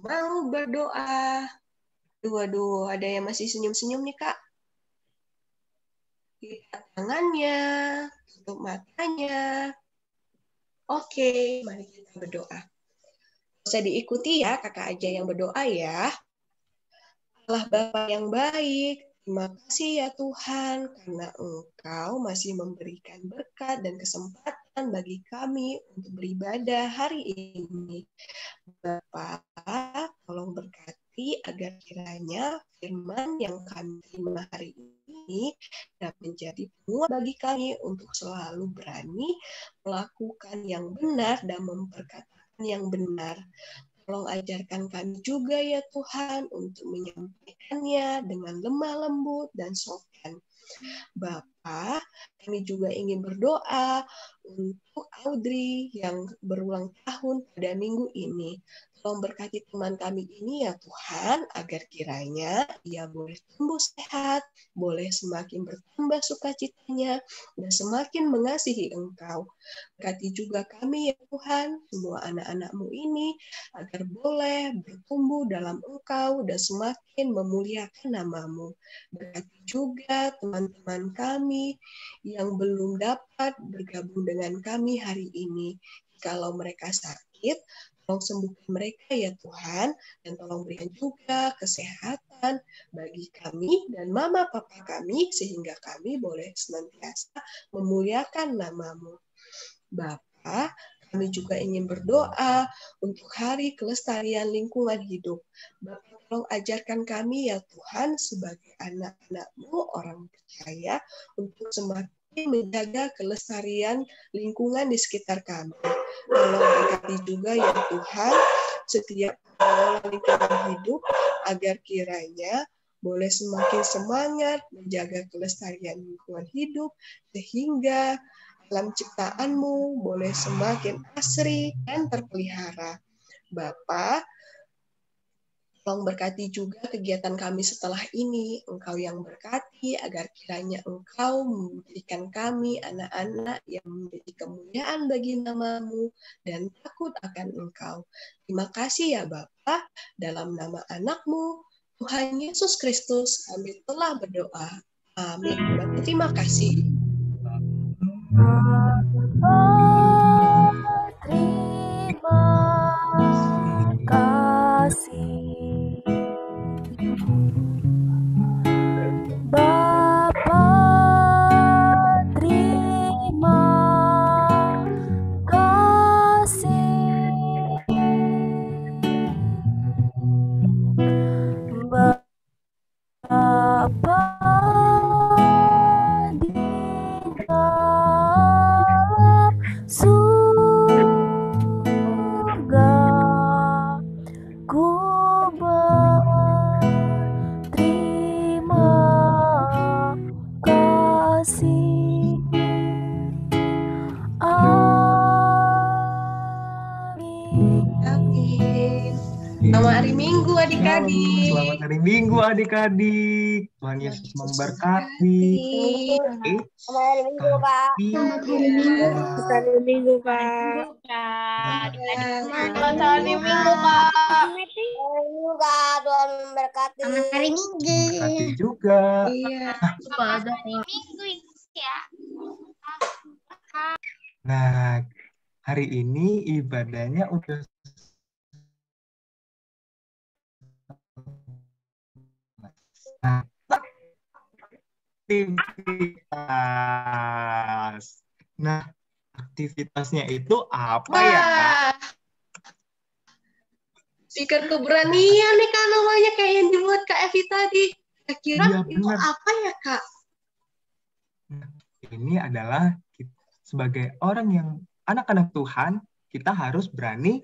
mau berdoa. Waduh, ada yang masih senyum-senyum nih, Kak. Lipat tangannya, tutup matanya. Oke, mari kita berdoa. Bisa diikuti ya, kakak aja yang berdoa ya. Allah Bapa yang baik, terima kasih ya Tuhan, karena Engkau masih memberikan berkat dan kesempatan bagi kami untuk beribadah hari ini. Bapa, tolong berkati agar kiranya firman yang kami terima hari ini dapat menjadi penguat bagi kami untuk selalu berani melakukan yang benar dan memperkatakan yang benar. Tolong ajarkan kami juga ya Tuhan untuk menyampaikannya dengan lemah lembut dan sopan. Bapa, kami juga ingin berdoa untuk Audrey yang berulang tahun pada minggu ini. Tolong berkati teman kami ini ya Tuhan, agar kiranya ia boleh tumbuh sehat, boleh semakin bertambah sukacitanya, dan semakin mengasihi Engkau. Berkati juga kami ya Tuhan, semua anak-anak-Mu ini, agar boleh bertumbuh dalam Engkau dan semakin memuliakan nama-Mu. Berkati juga teman-teman kami yang belum dapat bergabung dengan kami hari ini. Kalau mereka sakit, tolong sembuhkan mereka ya Tuhan, dan tolong berikan juga kesehatan bagi kami dan mama papa kami, sehingga kami boleh senantiasa memuliakan nama-Mu. Bapa, kami juga ingin berdoa untuk Hari Kelestarian Lingkungan Hidup. Bapak, tolong ajarkan kami ya Tuhan sebagai anak-anak-Mu, orang percaya, untuk semakin menjaga kelestarian lingkungan di sekitar kami. Tolong berkati juga ya Tuhan setiap pengelola lingkungan hidup, agar kiranya boleh semakin semangat menjaga kelestarian lingkungan hidup, sehingga alam ciptaan-Mu boleh semakin asri dan terpelihara. Bapa, tolong berkati juga kegiatan kami setelah ini. Engkau yang berkati, agar kiranya Engkau memberikan kami anak-anak yang menjadi kemuliaan bagi nama-Mu dan takut akan Engkau. Terima kasih ya Bapa, dalam nama anak-Mu, Tuhan Yesus Kristus, kami telah berdoa. Amin. Bapa, terima kasih. Terima kasih Bapa, terima kasih Bapa di dalam surga, ku berterima kasih. Amin. Amin. Selamat hari Minggu adik-adik. Selamat hari Minggu adik-adik. Tuhan Yesus memberkati. Selamat hari Minggu, Kak. Selamat hari Minggu. Selamat hari Minggu, Kak. Selamat hari Minggu, Kak. Selamat Minggu, Kak. Tuhan memberkati. Selamat hari Minggu. Memberkati juga. Iya. Pada Minggu ya. Nah, hari ini ibadahnya udah aktivitas. Nah, aktivitasnya itu apa ya, Kak? Wah, speaker keberanian nih Kak namanya, kayak yang dibuat Kak Evi tadi. Kira-kira Iya, itu benar. apa ya Kak? Nah, ini adalah sebagai orang yang anak-anak Tuhan, kita harus berani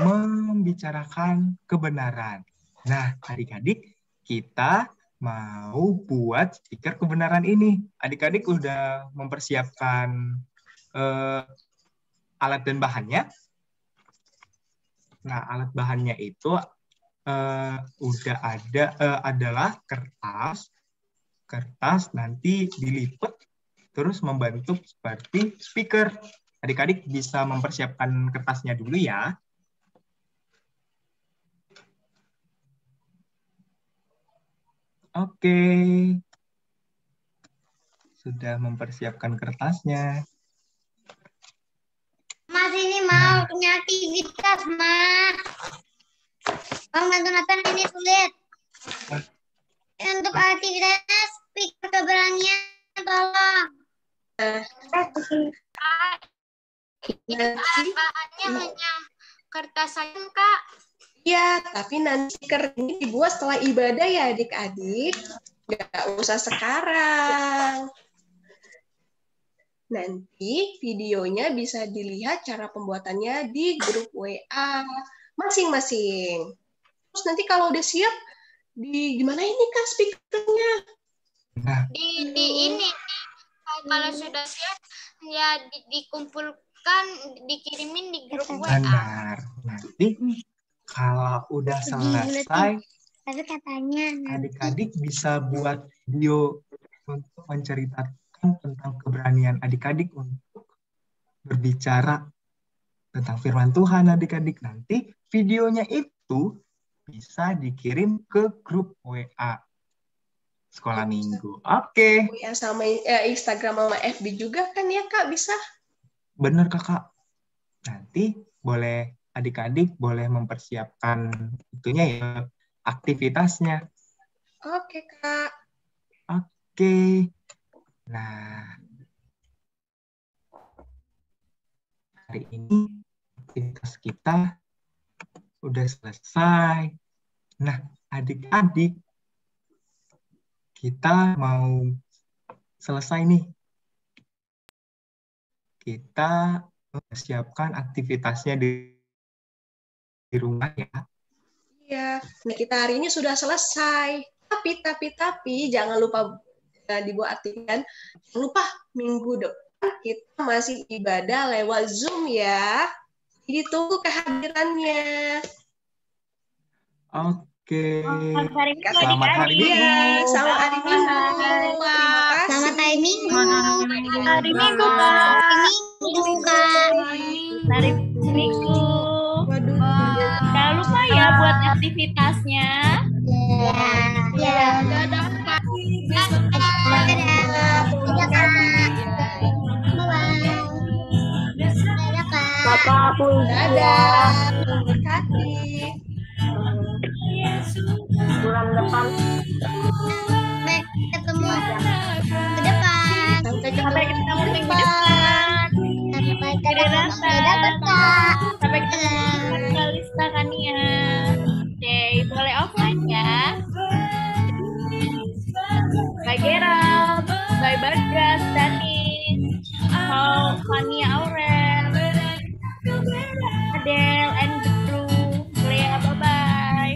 membicarakan kebenaran. Nah, adik-adik, kita mau buat stiker kebenaran ini. Adik-adik udah mempersiapkan alat dan bahannya. Nah, alat bahannya itu udah ada adalah kertas nanti dilipat terus membentuk seperti speaker. Adik-adik bisa mempersiapkan kertasnya dulu ya. Oke. Sudah mempersiapkan kertasnya. Mas, ini mau punya aktivitas, Mas. Bang, bantu Nathan, ini sulit. Untuk aktivitasnya, speaker keberanian, tolong. Bahannya hanya kertas saja, Kak. Iya, tapi nanti stiker ini dibuat setelah ibadah ya adik-adik. Nggak usah sekarang. Nanti videonya bisa dilihat cara pembuatannya di grup WA masing-masing. Terus nanti kalau udah siap, gimana ini Kak speakernya? Nah, Di ini kalau sudah siap ya dikumpulkan, dikirimin di grup WA. benar. Nanti Kalau udah selesai, Tapi katanya adik-adik bisa buat video untuk menceritakan tentang keberanian adik-adik untuk berbicara tentang firman Tuhan adik-adik. Nanti videonya itu bisa dikirim ke grup WA Sekolah Minggu. Oke. Ya, sama Instagram sama FB juga kan ya Kak, bisa? Bener Kakak. Nanti boleh adik-adik boleh mempersiapkan itunya ya, aktivitasnya. Oke Kak. Oke. Nah, hari ini aktivitas kita udah selesai. Nah, adik-adik, kita mau selesai nih. Kita mempersiapkan aktivitasnya di rumah ya. Iya. Nah, kita hari ini sudah selesai. Tapi jangan lupa dibuat aktifkan. Jangan lupa minggu depan kita masih ibadah lewat Zoom ya. Jadi tunggu kehadirannya. Oke. Selamat hari Minggu, Selamat hari adik-adik. Minggu. Selamat hari Minggu. Terima kasih. Selamat hari Minggu. Hari Minggu, Kak. Minggu, Kak. Hari Minggu. Waduh. Jangan lupa ya buat aktivitasnya. Ya. Dadah, Kak. Dadah, Kak. Bye-bye. Dadah, Kak. Bapak pun Dadah. Berkati. bulan depan. Sampai ketemu ke depan. Sampai ketemu minggu depan. Sampai ketemu ke depan, Kak. Sampai ketemu Kalista Kania. Oke, boleh offline ya. Bye Gerald, bye Bagas, Danis, mau Kania Aurel, Adele, Andrew, boleh ya, bye-bye.